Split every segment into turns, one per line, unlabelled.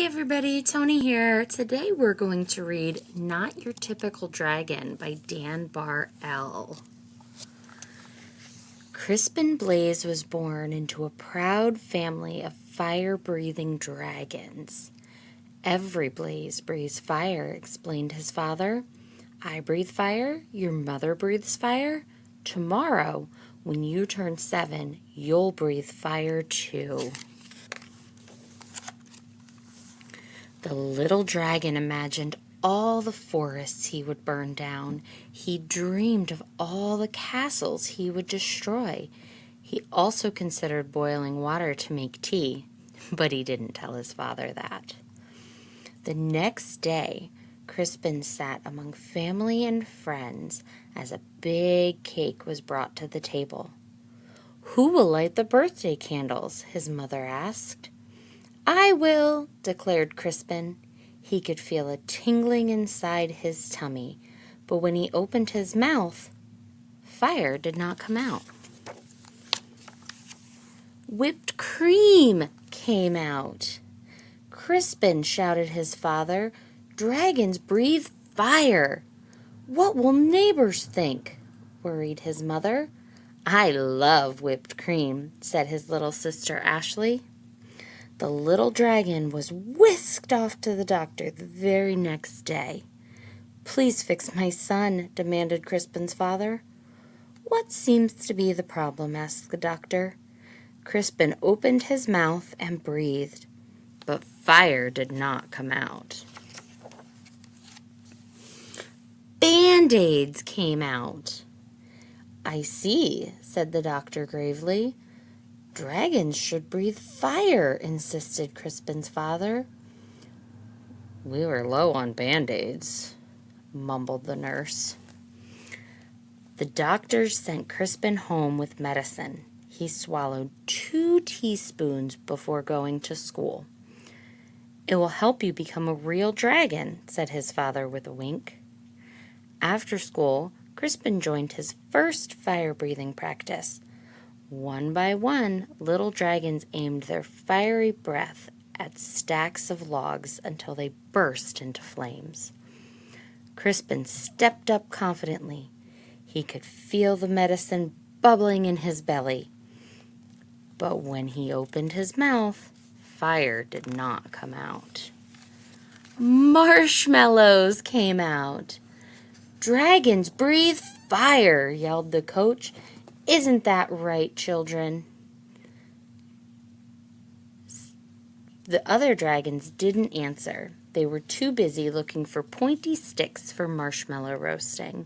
everybody, Tony here. Today we're going to read Not Your Typical Dragon by Dan Bar-El. Crispin Blaze was born into a proud family of fire-breathing dragons. Every blaze breathes fire, explained his father. I breathe fire, your mother breathes fire. Tomorrow, when you turn 7, you'll breathe fire too. The little dragon imagined all the forests he would burn down. He dreamed of all the castles he would destroy. He also considered boiling water to make tea, but he didn't tell his father that. The next day, Crispin sat among family and friends as a big cake was brought to the table. "Who will light the birthday candles?" his mother asked. "I will," declared Crispin. He could feel a tingling inside his tummy, but when he opened his mouth, fire did not come out. Whipped cream came out. "Crispin," shouted his father, "dragons breathe fire." "What will neighbors think?" worried his mother. "I love whipped cream," said his little sister Ashley. The little dragon was whisked off to the doctor the very next day. "Please fix my son," demanded Crispin's father. "What seems to be the problem?" asked the doctor. Crispin opened his mouth and breathed, but fire did not come out. Band-Aids came out. "I see," said the doctor gravely. "Dragons should breathe fire," insisted Crispin's father. "We were low on Band-Aids," mumbled the nurse. The doctors sent Crispin home with medicine. He swallowed 2 teaspoons before going to school. "It will help you become a real dragon," said his father with a wink. After school, Crispin joined his first fire-breathing practice. One by one, little dragons aimed their fiery breath at stacks of logs until they burst into flames. Crispin stepped up confidently. He could feel the medicine bubbling in his belly. But when he opened his mouth, fire did not come out. Marshmallows came out. "Dragons breathe fire," yelled the coach. "Isn't that right, children?" The other dragons didn't answer. They were too busy looking for pointy sticks for marshmallow roasting.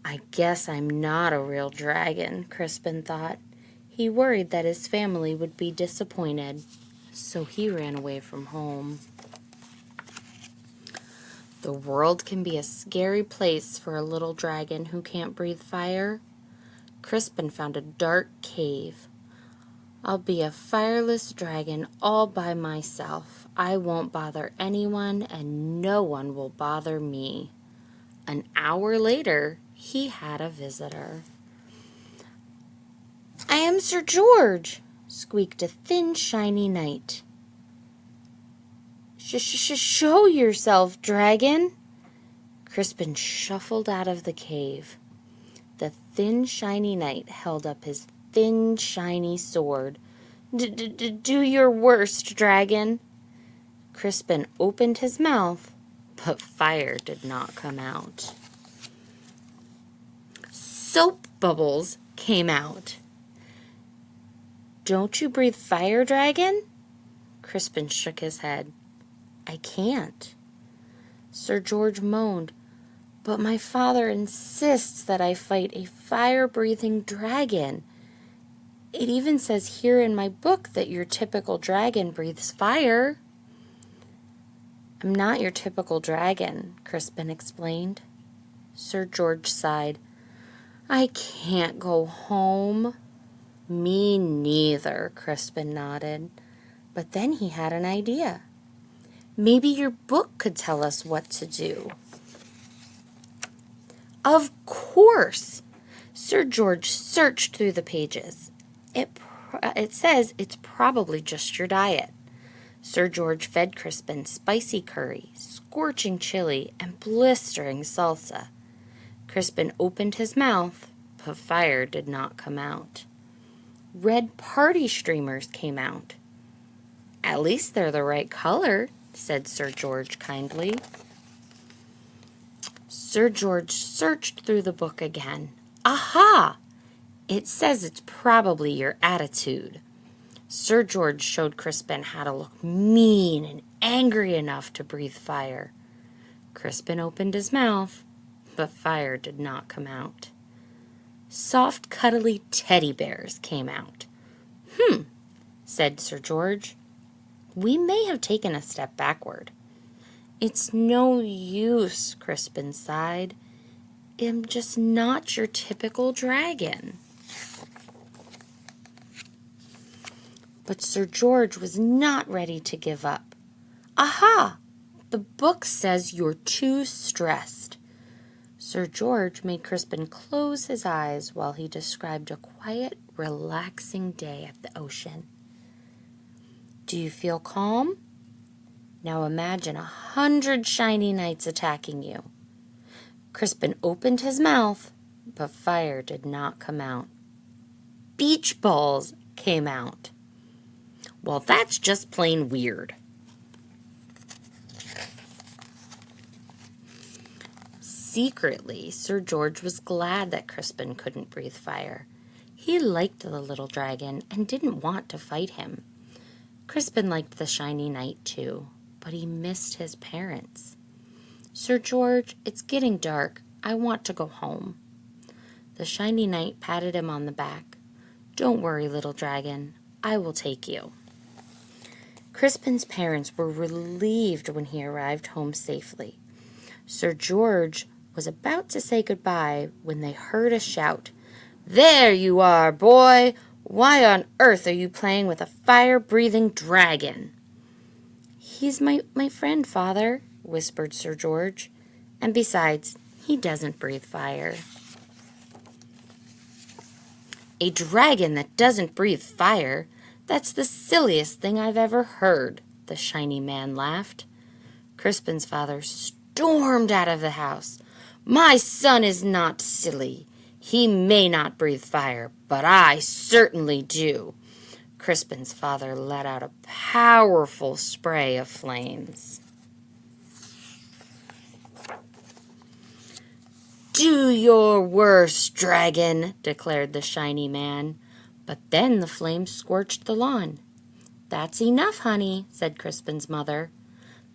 "I guess I'm not a real dragon," Crispin thought. He worried that his family would be disappointed, so he ran away from home. The world can be a scary place for a little dragon who can't breathe fire. Crispin found a dark cave. "I'll be a fireless dragon all by myself. I won't bother anyone, and no one will bother me." An hour later, he had a visitor. "I am Sir George," squeaked a thin, shiny knight. Show yourself, dragon." Crispin shuffled out of the cave. The thin, shiny knight held up his thin, shiny sword. Do your worst, dragon." Crispin opened his mouth, but fire did not come out. Soap bubbles came out. "Don't you breathe fire, dragon?" Crispin shook his head. "I can't." Sir George moaned. "But my father insists that I fight a fire-breathing dragon. It even says here in my book that your typical dragon breathes fire." "I'm not your typical dragon," Crispin explained. Sir George sighed. "I can't go home." "Me neither," Crispin nodded. But then he had an idea. "Maybe your book could tell us what to do." Of course! Sir George searched through the pages. It says it's probably just your diet. Sir George fed Crispin spicy curry, scorching chili, and blistering salsa. Crispin opened his mouth, but fire did not come out. Red party streamers came out. "At least they're the right color," said Sir George kindly. Sir George searched through the book again. "Aha! It says it's probably your attitude." Sir George showed Crispin how to look mean and angry enough to breathe fire. Crispin opened his mouth, but fire did not come out. Soft, cuddly teddy bears came out. Said Sir George. "We may have taken a step backward." "It's no use," Crispin sighed. "I'm just not your typical dragon." But Sir George was not ready to give up. "Aha! The book says you're too stressed." Sir George made Crispin close his eyes while he described a quiet, relaxing day at the ocean. "Do you feel calm? Now imagine 100 shiny knights attacking you." Crispin opened his mouth, but fire did not come out. Beach balls came out. "Well, that's just plain weird." Secretly, Sir George was glad that Crispin couldn't breathe fire. He liked the little dragon and didn't want to fight him. Crispin liked the shiny knight too, but he missed his parents. "Sir George, it's getting dark. I want to go home." The shiny knight patted him on the back. "Don't worry, little dragon. I will take you." Crispin's parents were relieved when he arrived home safely. Sir George was about to say goodbye when they heard a shout. "There you are, boy! Why on earth are you playing with a fire-breathing dragon?" "He's my friend, Father," whispered Sir George. "And besides, he doesn't breathe fire." "A dragon that doesn't breathe fire? That's the silliest thing I've ever heard," the shiny man laughed. Crispin's father stormed out of the house. "My son is not silly. He may not breathe fire, but I certainly do." Crispin's father let out a powerful spray of flames. "Do your worst, dragon," declared the shiny man. But then the flames scorched the lawn. "That's enough, honey," said Crispin's mother.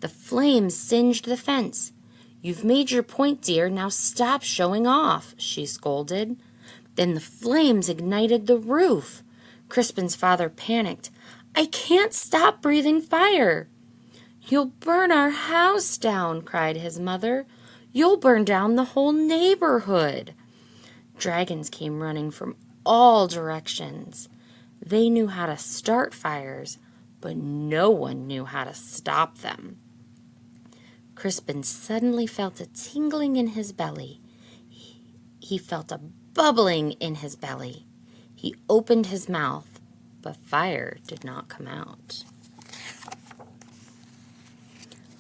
"The flames singed the fence. You've made your point, dear. Now stop showing off," she scolded. Then the flames ignited the roof. Crispin's father panicked. "I can't stop breathing fire." "You'll burn our house down," cried his mother. "You'll burn down the whole neighborhood." Dragons came running from all directions. They knew how to start fires, but no one knew how to stop them. Crispin suddenly felt a tingling in his belly. He felt a bubbling in his belly. He opened his mouth, but fire did not come out.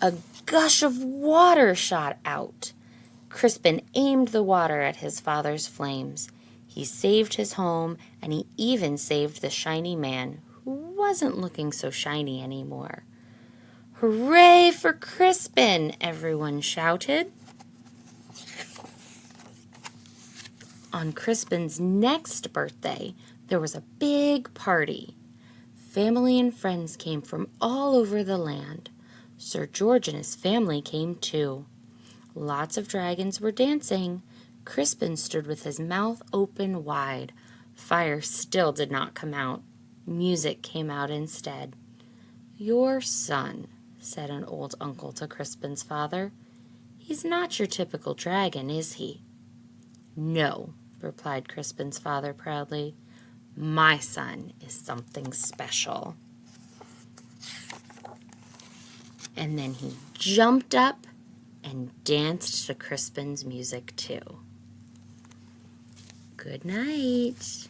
A gush of water shot out. Crispin aimed the water at his father's flames. He saved his home, and he even saved the shiny man, who wasn't looking so shiny anymore. "Hooray for Crispin!" everyone shouted. On Crispin's next birthday, there was a big party. Family and friends came from all over the land. Sir George and his family came too. Lots of dragons were dancing. Crispin stood with his mouth open wide. Fire still did not come out. Music came out instead. "Your son," said an old uncle to Crispin's father. "He's not your typical dragon, is he?" "No," replied Crispin's father proudly. "My son is something special." And then he jumped up and danced to Crispin's music too. Good night.